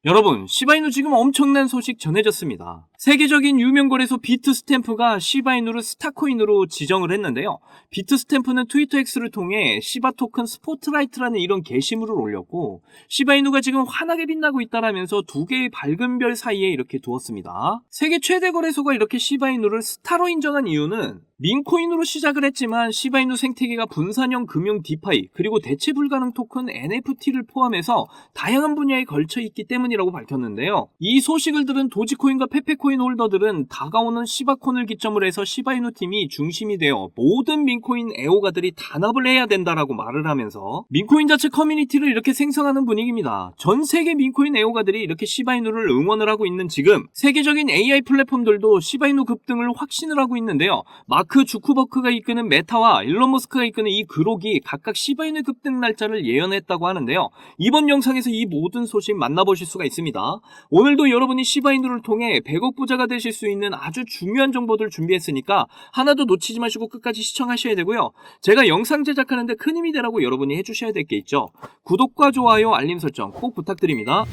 여러분, 시바이누 지금 엄청난 소식 전해졌습니다. 세계적인 유명 거래소 비트스탬프가 시바이누를 스타코인으로 지정을 했는데요. 비트스탬프는 트위터 X를 통해 시바 토큰 스포트라이트라는 이런 게시물을 올렸고, 시바이누가 지금 환하게 빛나고 있다라면서 두 개의 밝은 별 사이에 이렇게 두었습니다. 세계 최대 거래소가 이렇게 시바이누를 스타로 인정한 이유는 민코인으로 시작을 했지만 시바이누 생태계가 분산형 금융 디파이 그리고 대체 불가능 토큰 NFT를 포함해서 다양한 분야에 걸쳐 있기 때문이라고 밝혔는데요. 이 소식을 들은 도지코인과 페페코인 홀더들은 다가오는 시바콘을 기점으로 해서 시바이누 팀이 중심이 되어 모든 민코인 애호가들이 단합을 해야 된다라고 말을 하면서 민코인 자체 커뮤니티를 이렇게 생성하는 분위기입니다. 전 세계 민코인 애호가들이 이렇게 시바이누를 응원을 하고 있는 지금 세계적인 AI 플랫폼들도 시바이누 급등을 확신을 하고 있는데요. 마크 주쿠버크가 이끄는 메타와 일론 머스크가 이끄는 이 그록이 각각 시바이누 급등 날짜를 예언했다고 하는데요. 이번 영상에서 이 모든 소식 만나보실 수가 있습니다. 오늘도 여러분이 시바이누를 통해 100억 부자가 되실 수 있는 아주 중요한 정보들 준비했으니까 하나도 놓치지 마시고 끝까지 시청하셔야 되고요. 제가 영상 제작하는데 큰 힘이 되라고 여러분이 해주셔야 될 게 있죠. 구독과 좋아요, 알림 설정 꼭 부탁드립니다.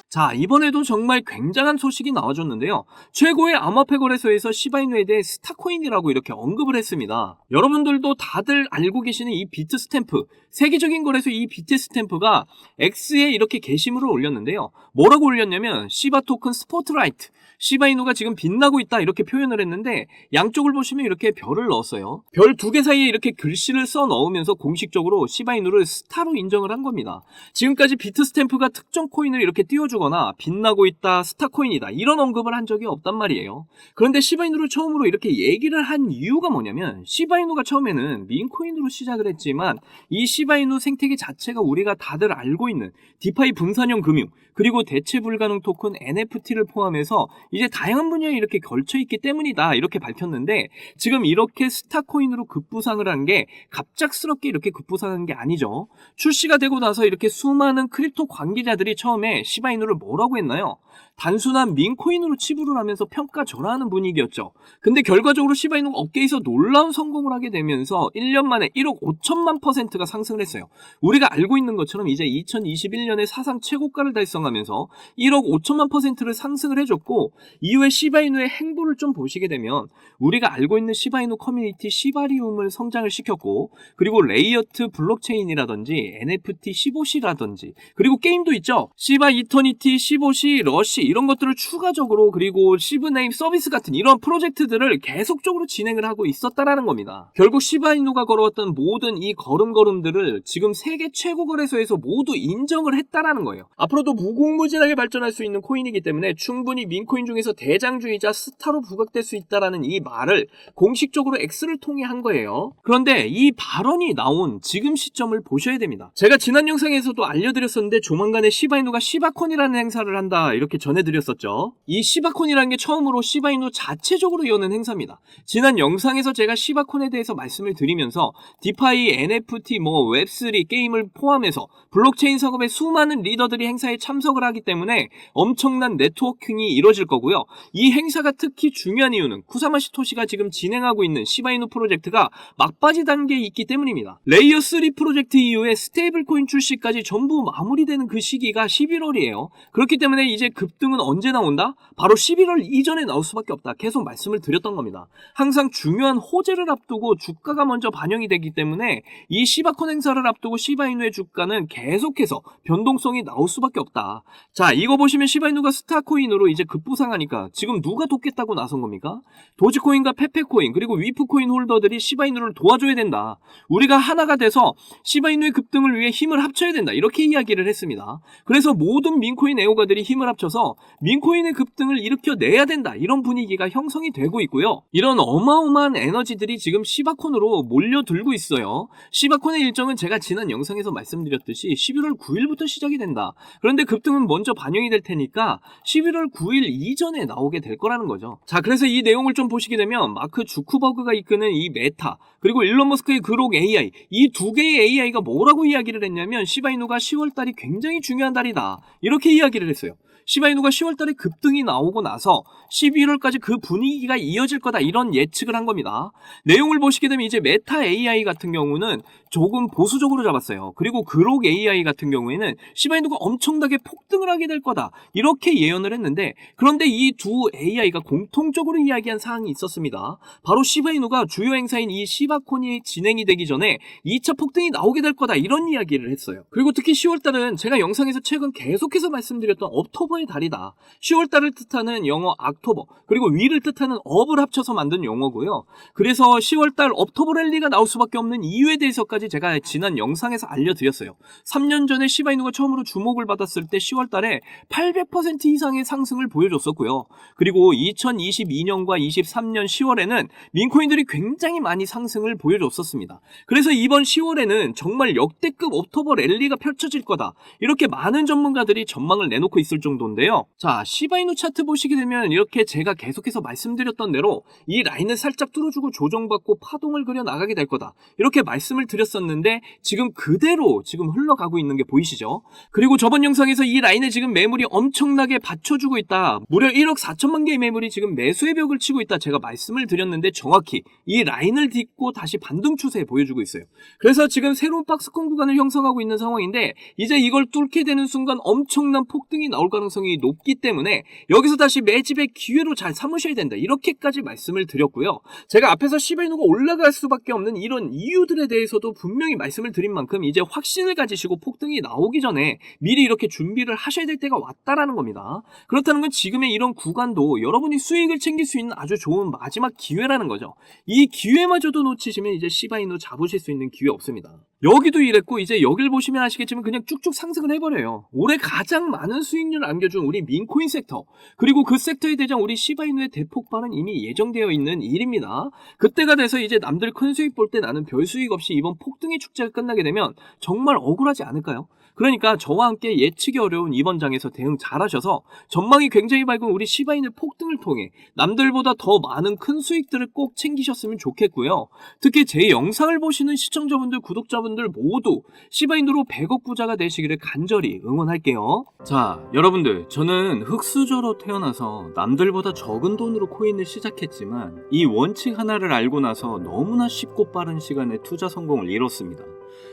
자, 이번에도 정말 굉장한 소식이 나와줬는데요. 최고의 암호화폐 거래소에서 시바이누에 대해 스타코인이라고 이렇게 언급을 했습니다. 여러분들도 다들 알고 계시는 이 비트스탬프, 세계적인 거래소 이 비트스탬프가 X에 이렇게 게시물을 올렸는데요. 뭐라고 올렸냐면 시바 토큰 스포트라이트, 시바이누가 지금 빛나고 있다 이렇게 표현을 했는데 양쪽을 보시면 이렇게 별을 넣었어요. 별 두 개 사이에 이렇게 글씨를 써 넣으면서 공식적으로 시바이누를 스타로 인정을 한 겁니다. 지금까지 비트스탬프가 특정 코인을 이렇게 띄워주거나 빛나고 있다, 스타코인이다 이런 언급을 한 적이 없단 말이에요. 그런데 시바이누를 처음으로 이렇게 얘기를 한 이유가 뭐냐면 시바이누가 처음에는 민코인으로 시작을 했지만 이 시바이누 생태계 자체가 우리가 다들 알고 있는 디파이 분산형 금융 그리고 대체 불가능 토큰 NFT를 포함해서 이제 다양한 분야에 이렇게 걸쳐 있기 때문이다 이렇게 밝혔는데 지금 이렇게 스타코인으로 급부상을 한 게 갑작스럽게 이렇게 급부상한 게 아니죠. 출시가 되고 나서 이렇게 수많은 크립토 관계자들이 처음에 시바이누를 뭐라고 했나요? 단순한 민코인으로 치부를 하면서 평가절하하는 분위기였죠. 근데 결과적으로 시바이누가 업계에서 놀라운 성공을 하게 되면서 1년 만에 1억 5천만 %가 상승을 했어요. 우리가 알고 있는 것처럼 이제 2021년에 사상 최고가를 달성하면서 1억 5천만 %를 상승을 해줬고 이후에 시바이누의 행보를 좀 보시게 되면 우리가 알고 있는 시바이누 커뮤니티 시바리움을 성장을 시켰고 그리고 레이어트 블록체인이라든지 NFT 15시라든지 그리고 게임도 있죠. 시바 이터니티 15시 러시 이런 것들을 추가적으로 그리고 시브네임 서비스 같은 이런 프로젝트들을 계속적으로 진행을 하고 있었다라는 겁니다. 결국 시바이누가 걸어왔던 모든 이 걸음걸음들을 지금 세계 최고 거래소에서 모두 인정을 했다라는 거예요. 앞으로도 무궁무진하게 발전할 수 있는 코인이기 때문에 충분히 민코인 중에서 대장주이자 스타로 부각될 수 있다라는 이 말을 공식적으로 X를 통해 한 거예요. 그런데 이 발언이 나온 지금 시점을 보셔야 됩니다. 제가 지난 영상에서도 알려드렸었는데 조만간에 시바이누가 시바콘이라는 행사를 한다 이렇게 전해드렸었죠. 이 시바콘이라는 게 처음으로 시바이누 자체적으로 여는 행사입니다. 지난 영상에서 제가 시바콘에 대해서 말씀을 드리면서 디파이, NFT, 웹3 게임을 포함해서 블록체인 작업에 수많은 리더들이 행사에 참석을 하기 때문에 엄청난 네트워킹이 이루어질 거고요. 이 행사가 특히 중요한 이유는 쿠사마 시토시가 지금 진행하고 있는 시바이누 프로젝트가 막바지 단계에 있기 때문입니다. 레이어 3 프로젝트 이후에 스테이블 코인 출시까지 전부 마무리되는 그 시기가 11월이에요. 그렇기 때문에 이제 급등은 언제 나온다? 바로 11월 이전에 나올 수밖에 없다. 계속 말씀을 드렸던 겁니다. 항상 중요한 호재를 앞두고 주가가 먼저 반영이 되기 때문에 이 시바콘 행사를 앞두고 시바이누의 주가는 계속해서 변동성이 나올 수밖에 없다. 자, 이거 보시면 시바이누가 스타코인으로 이제 급부상하니까 지금 누가 돕겠다고 나선 겁니까? 도지코인과 페페코인 그리고 위프코인 홀더들이 시바이누를 도와줘야 된다. 우리가 하나가 돼서 시바이누의 급등을 위해 힘을 합쳐야 된다. 이렇게 이야기를 했습니다. 그래서 모든 민코인 애호가들이 힘을 합쳐서 민코인의 급등을 일으켜내야 된다. 이런 분위기가 형성이 되고 있고요. 이런 어마어마한 에너지들이 지금 시바콘으로 몰려들고 있어요. 시바콘의 일정은 제가 지난 영상에서 말씀드렸듯이 11월 9일부터 시작이 된다. 그런데 급등은 먼저 반영이 될 테니까 11월 9일 이전에 나오게 될 거라는 거죠. 자, 그래서 이 내용을 좀 보시게 되면 마크 주쿠버그가 이끄는 이 메타 그리고 일론 머스크의 그록 AI 이 두 개의 AI가 뭐라고 이야기를 했냐면 시바이누가 10월 달이 굉장히 중요한 달이다. 이렇게 이야기를 했어요. 시바이누가 10월달에 급등이 나오고 나서 11월까지 그 분위기가 이어질 거다 이런 예측을 한 겁니다. 내용을 보시게 되면 이제 메타 AI 같은 경우는 조금 보수적으로 잡았어요. 그리고 그록 AI 같은 경우에는 시바이누가 엄청나게 폭등을 하게 될 거다 이렇게 예언을 했는데, 그런데 이 두 AI가 공통적으로 이야기한 사항이 있었습니다. 바로 시바이누가 주요 행사인 이 시바콘이 진행이 되기 전에 2차 폭등이 나오게 될 거다 이런 이야기를 했어요. 그리고 특히 10월달은 제가 영상에서 최근 계속해서 말씀드렸던 옥토버의 달이다. 10월달을 뜻하는 영어 악토버, 그리고 위를 뜻하는 업을 합쳐서 만든 용어고요. 그래서 10월달 옥토버 랠리가 나올 수밖에 없는 이유에 대해서까지 제가 지난 영상에서 알려드렸어요. 3년 전에 시바이누가 처음으로 주목을 받았을 때 10월달에 800% 이상의 상승을 보여줬었고요. 그리고 2022년과 23년 10월에는 민코인들이 굉장히 많이 상승을 보여줬었습니다. 그래서 이번 10월에는 정말 역대급 옥토버 랠리가 펼쳐질 거다 이렇게 많은 전문가들이 전망을 내놓고 있을 정도인데요. 자, 시바이누 차트 보시게 되면 이렇게 제가 계속해서 말씀드렸던 대로 이 라인을 살짝 뚫어주고 조정받고 파동을 그려 나가게 될 거다 이렇게 말씀을 드렸었는데, 지금 그대로 지금 흘러가고 있는 게 보이시죠? 그리고 저번 영상에서 이 라인에 지금 매물이 엄청나게 받쳐주고 있다, 무려 1억 4천만 개의 매물이 지금 매수의 벽을 치고 있다 제가 말씀을 드렸는데, 정확히 이 라인을 딛고 다시 반등 추세 보여주고 있어요. 그래서 지금 새로운 박스권 구간을 형성하고 있는 상황인데, 이제 이걸 뚫게 되는 순간 엄청난 폭등이 나올 가능성이 높기 때문에 여기서 다시 매집의 기회로 잘 삼으셔야 된다 이렇게까지 말씀을 드렸고요. 제가 앞에서 시바이누가 올라갈 수밖에 없는 이런 이유들에 대해서도 분명히 말씀을 드린 만큼 이제 확신을 가지시고 폭등이 나오기 전에 미리 이렇게 준비를 하셔야 될 때가 왔다라는 겁니다. 그렇다는 건 지금의 이런 구간도 여러분이 수익을 챙길 수 있는 아주 좋은 마지막 기회라는 거죠. 이 기회마저도 놓치시면 이제 시바이누 잡으실 수 있는 기회 없습니다. 여기도 이랬고, 이제 여길 보시면 아시겠지만 그냥 쭉쭉 상승을 해버려요. 올해 가장 많은 수익률을 안겨준 우리 민코인 섹터, 그리고 그 섹터의 대장 우리 시바이누의 대폭발은 이미 예정되어 있는 일입니다. 그때가 돼서 이제 남들 큰 수익 볼 때 나는 별 수익 없이 이번 폭등의 축제가 끝나게 되면 정말 억울하지 않을까요? 그러니까 저와 함께 예측이 어려운 이번 장에서 대응 잘하셔서 전망이 굉장히 밝은 우리 시바이누 폭등을 통해 남들보다 더 많은 큰 수익들을 꼭 챙기셨으면 좋겠고요. 특히 제 영상을 보시는 시청자분들, 구독자분들 모두 시바이누로 100억 부자가 되시기를 간절히 응원할게요. 자, 여러분들, 저는 흙수저로 태어나서 남들보다 적은 돈으로 코인을 시작했지만 이 원칙 하나를 알고 나서 너무나 쉽고 빠른 시간에 투자 성공을 이뤘습니다.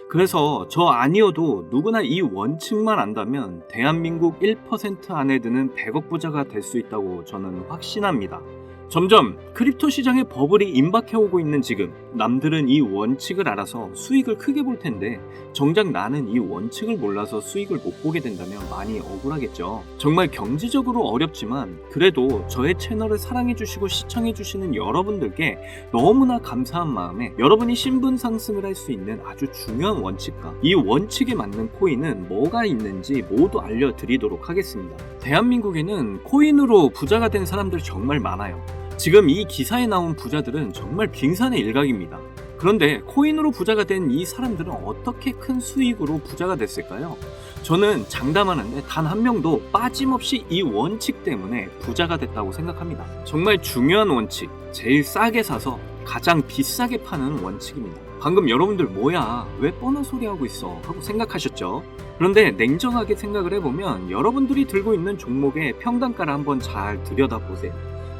그래서 저 아니어도 누구나 이 원칙만 안다면 대한민국 1% 안에 드는 100억 부자가 될 수 있다고 저는 확신합니다. 점점 크립토 시장에 버블이 임박해오고 있는 지금, 남들은 이 원칙을 알아서 수익을 크게 볼 텐데 정작 나는 이 원칙을 몰라서 수익을 못 보게 된다면 많이 억울하겠죠. 정말 경제적으로 어렵지만 그래도 저의 채널을 사랑해주시고 시청해주시는 여러분들께 너무나 감사한 마음에 여러분이 신분 상승을 할 수 있는 아주 중요한 원칙과 이 원칙에 맞는 코인은 뭐가 있는지 모두 알려드리도록 하겠습니다. 대한민국에는 코인으로 부자가 된 사람들 정말 많아요. 지금 이 기사에 나온 부자들은 정말 빙산의 일각입니다. 그런데 코인으로 부자가 된 이 사람들은 어떻게 큰 수익으로 부자가 됐을까요? 저는 장담하는데 단 한 명도 빠짐없이 이 원칙 때문에 부자가 됐다고 생각합니다. 정말 중요한 원칙, 제일 싸게 사서 가장 비싸게 파는 원칙입니다. 방금 여러분들 뭐야, 왜 뻔한 소리 하고 있어 하고 생각하셨죠? 그런데 냉정하게 생각을 해보면 여러분들이 들고 있는 종목의 평단가를 한번 잘 들여다보세요.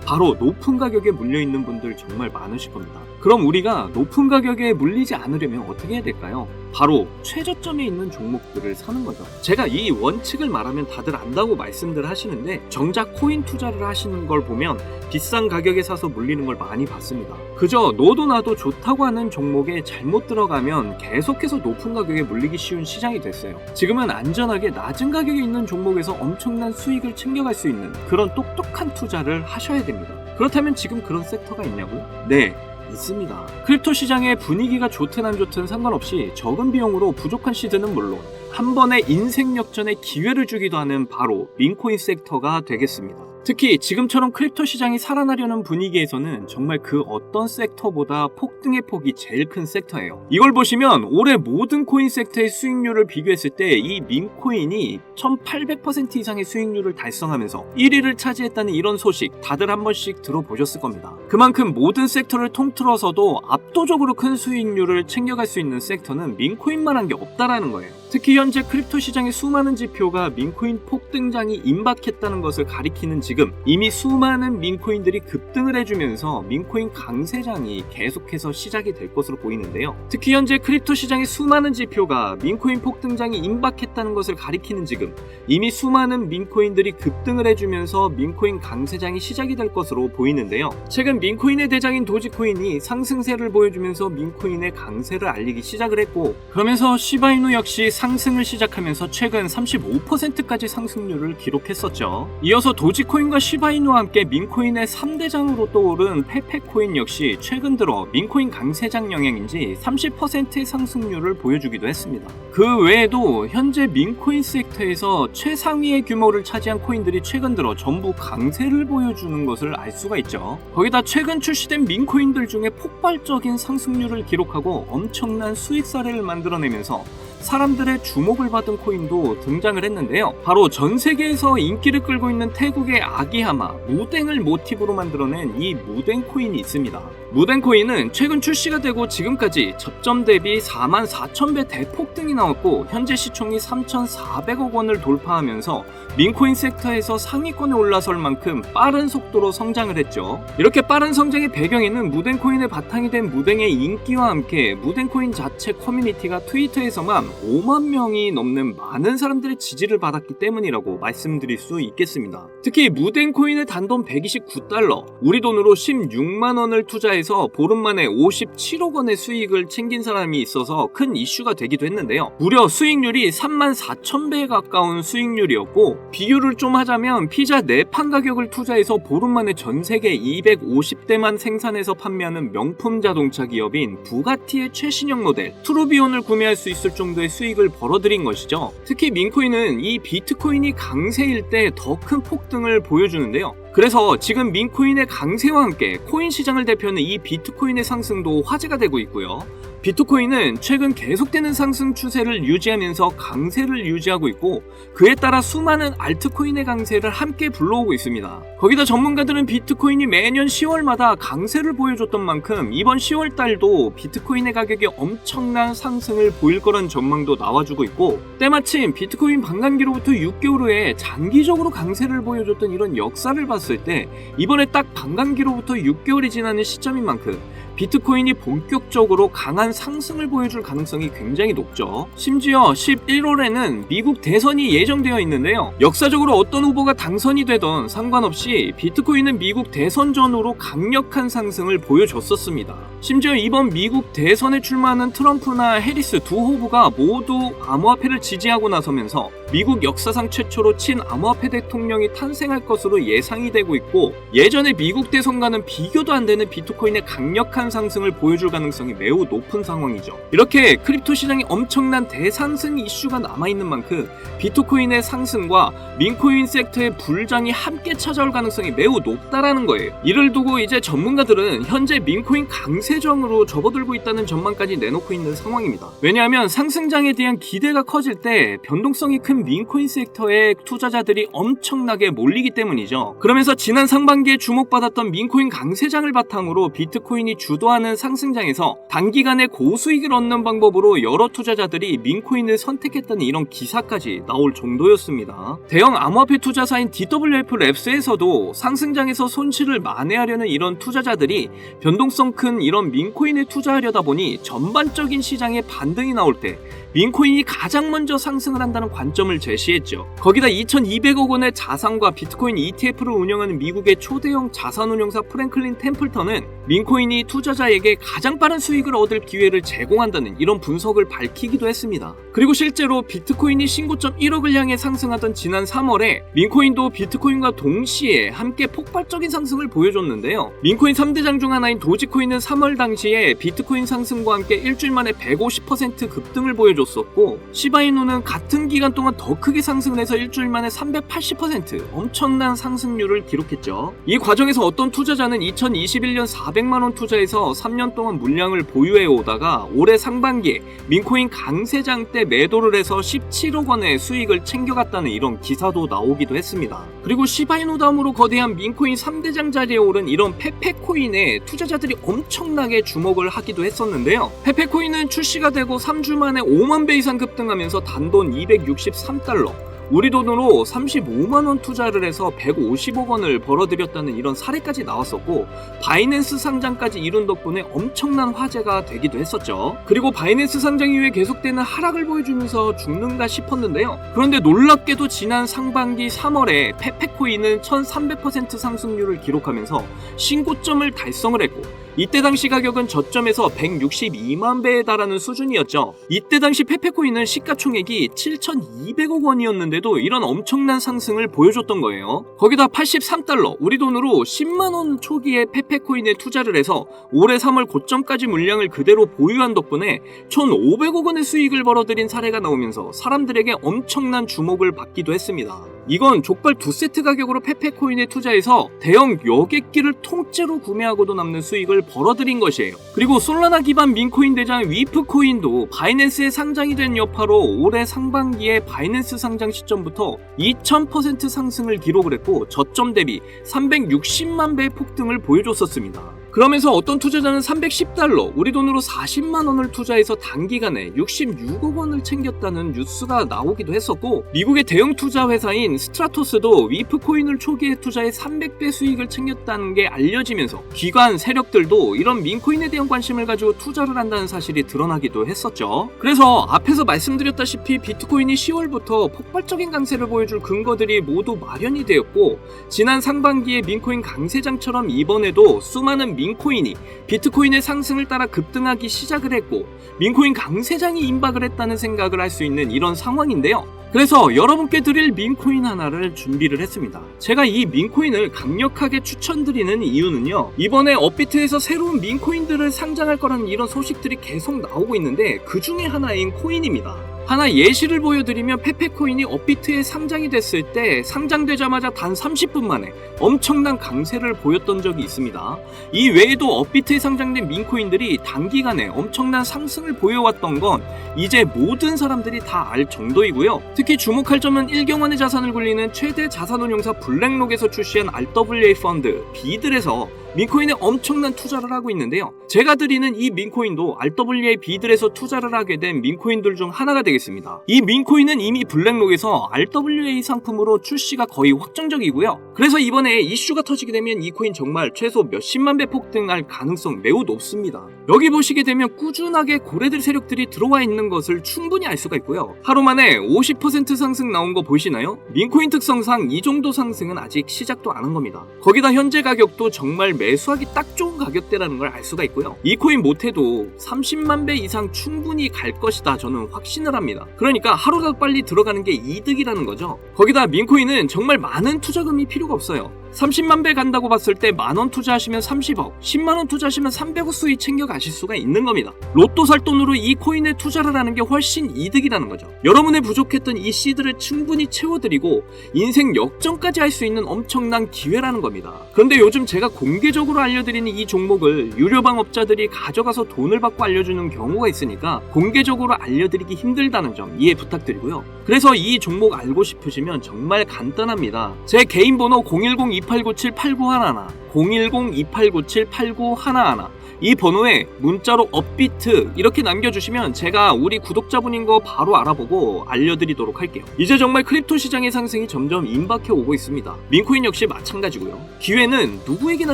바로 높은 가격에 물려있는 분들 정말 많으실 겁니다. 그럼 우리가 높은 가격에 물리지 않으려면 어떻게 해야 될까요? 바로 최저점에 있는 종목들을 사는 거죠. 제가 이 원칙을 말하면 다들 안다고 말씀들 하시는데 정작 코인 투자를 하시는 걸 보면 비싼 가격에 사서 물리는 걸 많이 봤습니다. 그저 너도 나도 좋다고 하는 종목에 잘못 들어가면 계속해서 높은 가격에 물리기 쉬운 시장이 됐어요. 지금은 안전하게 낮은 가격에 있는 종목에서 엄청난 수익을 챙겨갈 수 있는 그런 똑똑한 투자를 하셔야 됩니다. 그렇다면 지금 그런 섹터가 있냐고? 네, 있습니다. 크립토 시장의 분위기가 좋든 안 좋든 상관없이 적은 비용으로 부족한 시드는 물론 한 번의 인생 역전의 기회를 주기도 하는 바로 민코인 섹터가 되겠습니다. 특히 지금처럼 크립토 시장이 살아나려는 분위기에서는 정말 그 어떤 섹터보다 폭등의 폭이 제일 큰 섹터예요. 이걸 보시면 올해 모든 코인 섹터의 수익률을 비교했을 때 이 민코인이 1800% 이상의 수익률을 달성하면서 1위를 차지했다는 이런 소식 다들 한 번씩 들어보셨을 겁니다. 그만큼 모든 섹터를 통틀어서도 압도적으로 큰 수익률을 챙겨갈 수 있는 섹터는 민코인만 한 게 없다라는 거예요. 특히 현재 크립토 시장의 수많은 지표가 민코인 폭등장이 임박했다는 것을 가리키는 지금 이미 수많은 민코인들이 급등을 해주면서 민코인 강세장이 계속해서 시작이 될 것으로 보이는데요. 특히 현재 크립토 시장의 수많은 지표가 민코인 폭등장이 임박했다는 것을 가리키는 지금 이미 수많은 민코인들이 급등을 해주면서 민코인 강세장이 시작이 될 것으로 보이는데요. 최근 민코인의 대장인 도지코인이 상승세를 보여주면서 민코인의 강세를 알리기 시작을 했고, 그러면서 시바이누 역시 상승을 시작하면서 최근 35%까지 상승률을 기록했었죠. 이어서 도지코인과 시바이누와 함께 민코인의 3대장으로 떠오른 페페코인 역시 최근 들어 민코인 강세장 영향인지 30%의 상승률을 보여주기도 했습니다. 그 외에도 현재 민코인 섹터에서 최상위의 규모를 차지한 코인들이 최근 들어 전부 강세를 보여주는 것을 알 수가 있죠. 거기다 최근 출시된 민코인들 중에 폭발적인 상승률을 기록하고 엄청난 수익 사례를 만들어내면서 사람들의 주목을 받은 코인도 등장을 했는데요. 바로 전 세계에서 인기를 끌고 있는 태국의 아기하마, 무댕을 모티브로 만들어낸 이 무댕 코인이 있습니다. 무댕 코인은 최근 출시가 되고 지금까지 저점 대비 44,000배 대폭등이 나왔고 현재 시총이 3,400억 원을 돌파하면서 민코인 섹터에서 상위권에 올라설 만큼 빠른 속도로 성장을 했죠. 이렇게 빠른 성장의 배경에는 무댕 코인의 바탕이 된 무댕의 인기와 함께 무댕 코인 자체 커뮤니티가 트위터에서만 5만 명이 넘는 많은 사람들의 지지를 받았기 때문이라고 말씀드릴 수 있겠습니다. 특히 무댕 코인의 단돈 129달러, 우리 돈으로 16만 원을 투자해서 보름 만에 57억 원의 수익을 챙긴 사람이 있어서 큰 이슈가 되기도 했는데요. 무려 수익률이 34,000배에 가까운 수익률이었고, 비교를 좀 하자면 피자 4판 가격을 투자해서 보름 만에 전 세계 250대만 생산해서 판매하는 명품 자동차 기업인 부가티의 최신형 모델 트루비온을 구매할 수 있을 정도의 수익을 벌어들인 것이죠. 특히 민코인은 이 비트코인이 강세일 때 더 큰 폭등을 보여주는데요. 그래서 지금 민코인의 강세와 함께 코인 시장을 대표하는 이 비트코인의 상승도 화제가 되고 있고요. 비트코인은 최근 계속되는 상승 추세를 유지하면서 강세를 유지하고 있고, 그에 따라 수많은 알트코인의 강세를 함께 불러오고 있습니다. 거기다 전문가들은 비트코인이 매년 10월마다 강세를 보여줬던 만큼 이번 10월 달도 비트코인의 가격이 엄청난 상승을 보일 거란 전망도 나와주고 있고, 때마침 비트코인 반감기로부터 6개월 후에 장기적으로 강세를 보여줬던 이런 역사를 봤을 때 이번에 딱 반감기로부터 6개월이 지나는 시점인 만큼 비트코인이 본격적으로 강한 상승을 보여줄 가능성이 굉장히 높죠. 심지어 11월에는 미국 대선이 예정되어 있는데요. 역사적으로 어떤 후보가 당선이 되던 상관없이 비트코인은 미국 대선 전후로 강력한 상승을 보여줬었습니다. 심지어 이번 미국 대선에 출마하는 트럼프나 해리스 두 후보가 모두 암호화폐를 지지하고 나서면서 미국 역사상 최초로 친암호화폐 대통령이 탄생할 것으로 예상이 되고 있고, 예전에 미국 대선과는 비교도 안 되는 비트코인의 강력한 상승을 보여줄 가능성이 매우 높은 상황이죠. 이렇게 크립토 시장에 엄청난 대상승 이슈가 남아있는 만큼 비트코인의 상승과 민코인 섹터의 불장이 함께 찾아올 가능성이 매우 높다라는 거예요. 이를 두고 이제 전문가들은 현재 민코인 강세정으로 접어들고 있다는 전망까지 내놓고 있는 상황입니다. 왜냐하면 상승장에 대한 기대가 커질 때 변동성이 큰 민코인 섹터에 투자자들이 엄청나게 몰리기 때문이죠. 그러면서 지난 상반기에 주목받았던 민코인 강세장을 바탕으로 비트코인이 주도하는 상승장에서 단기간에 고수익을 얻는 방법으로 여러 투자자들이 민코인을 선택했다는 이런 기사까지 나올 정도였습니다. 대형 암호화폐 투자사인 DWF 랩스에서도 상승장에서 손실을 만회하려는 이런 투자자들이 변동성 큰 이런 민코인에 투자하려다 보니 전반적인 시장에 반등이 나올 때 민코인이 가장 먼저 상승을 한다는 관점을 제시했죠. 거기다 2,200억 원의 자산과 비트코인 ETF를 운영하는 미국의 초대형 자산운용사 프랭클린 템플턴은 민코인이 투자자에게 가장 빠른 수익을 얻을 기회를 제공한다는 이런 분석을 밝히기도 했습니다. 그리고 실제로 비트코인이 신고점 1억을 향해 상승하던 지난 3월에 민코인도 비트코인과 동시에 함께 폭발적인 상승을 보여줬는데요. 민코인 3대장 중 하나인 도지코인은 3월 당시에 비트코인 상승과 함께 일주일 만에 150% 급등을 보여줬었고, 시바이누는 같은 기간 동안 더 크게 상승을 해서 일주일 만에 380% 엄청난 상승률을 기록했죠. 이 과정에서 어떤 투자자는 2021년 400만원 투자해서 3년 동안 물량을 보유해 오다가 올해 상반기에 민코인 강세장 때 매도를 해서 17억 원의 수익을 챙겨갔다는 이런 기사도 나오기도 했습니다. 그리고 시바이누 다음으로 거대한 민코인 3대장 자리에 오른 이런 페페코인에 투자자들이 엄청나게 주목을 하기도 했었는데요. 페페코인은 출시가 되고 3주 만에 5만 5만 배 이상 급등하면서 단돈 263달러, 우리 돈으로 35만원 투자를 해서 150억 원을 벌어들였다는 이런 사례까지 나왔었고, 바이낸스 상장까지 이룬 덕분에 엄청난 화제가 되기도 했었죠. 그리고 바이낸스 상장 이후에 계속되는 하락을 보여주면서 죽는가 싶었는데요. 그런데 놀랍게도 지난 상반기 3월에 페페코인은 1300% 상승률을 기록하면서 신고점을 달성을 했고, 이때 당시 가격은 저점에서 162만 배에 달하는 수준이었죠. 이때 당시 페페코인은 시가총액이 7,200억 원이었는데도 이런 엄청난 상승을 보여줬던 거예요. 거기다 83달러, 우리 돈으로 10만원 초기에 페페코인에 투자를 해서 올해 3월 고점까지 물량을 그대로 보유한 덕분에 1,500억 원의 수익을 벌어들인 사례가 나오면서 사람들에게 엄청난 주목을 받기도 했습니다. 이건 족발 2세트 가격으로 페페코인에 투자해서 대형 여객기를 통째로 구매하고도 남는 수익을 벌어들인 것이에요. 그리고 솔라나 기반 민코인 대장 위프코인도 바이낸스에 상장이 된 여파로 올해 상반기에 바이낸스 상장 시점부터 2000% 상승을 기록을 했고, 저점 대비 360만 배의 폭등을 보여줬었습니다. 그러면서 어떤 투자자는 310달러, 우리 돈으로 40만 원을 투자해서 단기간에 66억 원을 챙겼다는 뉴스가 나오기도 했었고, 미국의 대형 투자 회사인 스트라토스도 위프코인을 초기에 투자해 300배 수익을 챙겼다는 게 알려지면서 기관 세력들도 이런 민코인에 대한 관심을 가지고 투자를 한다는 사실이 드러나기도 했었죠. 그래서 앞에서 말씀드렸다시피 비트코인이 10월부터 폭발적인 강세를 보여줄 근거들이 모두 마련이 되었고, 지난 상반기에 민코인 강세장처럼 이번에도 수많은 민코인이 비트코인의 상승을 따라 급등하기 시작을 했고, 민코인 강세장이 임박을 했다는 생각을 할 수 있는 이런 상황인데요. 그래서 여러분께 드릴 민코인 하나를 준비를 했습니다. 제가 이 민코인을 강력하게 추천드리는 이유는요, 이번에 업비트에서 새로운 민코인들을 상장할 거라는 이런 소식들이 계속 나오고 있는데 그 중에 하나인 코인입니다. 하나 예시를 보여드리면, 페페코인이 업비트에 상장이 됐을 때 상장되자마자 단 30분 만에 엄청난 강세를 보였던 적이 있습니다. 이 외에도 업비트에 상장된 민코인들이 단기간에 엄청난 상승을 보여왔던 건 이제 모든 사람들이 다 알 정도이고요. 특히 주목할 점은 일경원의 자산을 굴리는 최대 자산운용사 블랙록에서 출시한 RWA 펀드 비들에서 민코인에 엄청난 투자를 하고 있는데요. 제가 드리는 이 민코인도 RWA 비들에서 투자를 하게 된 민코인들 중 하나가 되겠습니다. 이 민코인은 이미 블랙록에서 RWA 상품으로 출시가 거의 확정적이고요. 그래서 이번에 이슈가 터지게 되면 이 코인 정말 최소 몇십만 배 폭등할 가능성 매우 높습니다. 여기 보시게 되면 꾸준하게 고래들 세력들이 들어와 있는 것을 충분히 알 수가 있고요. 하루 만에 50% 상승 나온 거 보이시나요? 민코인 특성상 이 정도 상승은 아직 시작도 안 한 겁니다. 거기다 현재 가격도 정말 매수하기 딱 좋은 가격대라는 걸 알 수가 있고요. 이 코인 못해도 30만 배 이상 충분히 갈 것이다, 저는 확신을 합니다. 그러니까 하루라도 빨리 들어가는 게 이득이라는 거죠. 거기다 민코인은 정말 많은 투자금이 필요가 없어요. 30만 배 간다고 봤을 때 만원 투자하시면 30억, 10만원 투자하시면 300억 수익 챙겨가실 수가 있는 겁니다. 로또 살 돈으로 이 코인에 투자를 하는 게 훨씬 이득이라는 거죠. 여러분의 부족했던 이 씨드를 충분히 채워드리고 인생 역전까지 할 수 있는 엄청난 기회라는 겁니다. 그런데 요즘 제가 공개적으로 알려드리는 이 종목을 유료방 업자들이 가져가서 돈을 받고 알려주는 경우가 있으니까 공개적으로 알려드리기 힘들다는 점 이해 부탁드리고요. 그래서 이 종목 알고 싶으시면 정말 간단합니다. 제 개인 번호 010-2897-8911, 010-2897-8911, 이 번호에 문자로 업비트 이렇게 남겨주시면 제가 우리 구독자분인 거 바로 알아보고 알려드리도록 할게요. 이제 정말 크립토 시장의 상승이 점점 임박해 오고 있습니다. 민코인 역시 마찬가지고요. 기회는 누구에게나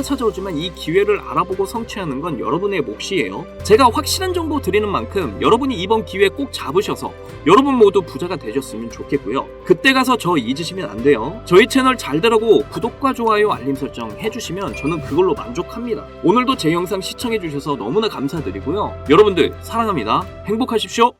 찾아오지만 이 기회를 알아보고 성취하는 건 여러분의 몫이에요. 제가 확실한 정보 드리는 만큼 여러분이 이번 기회 꼭 잡으셔서 여러분 모두 부자가 되셨으면 좋겠고요. 그때 가서 저 잊으시면 안 돼요. 저희 채널 잘 되라고 구독과 좋아요, 알림 설정 해주시면 저는 그걸로 만족합니다. 오늘도 제 영상 시청해주셔서 너무나 감사드리고요. 여러분들 사랑합니다. 행복하십시오.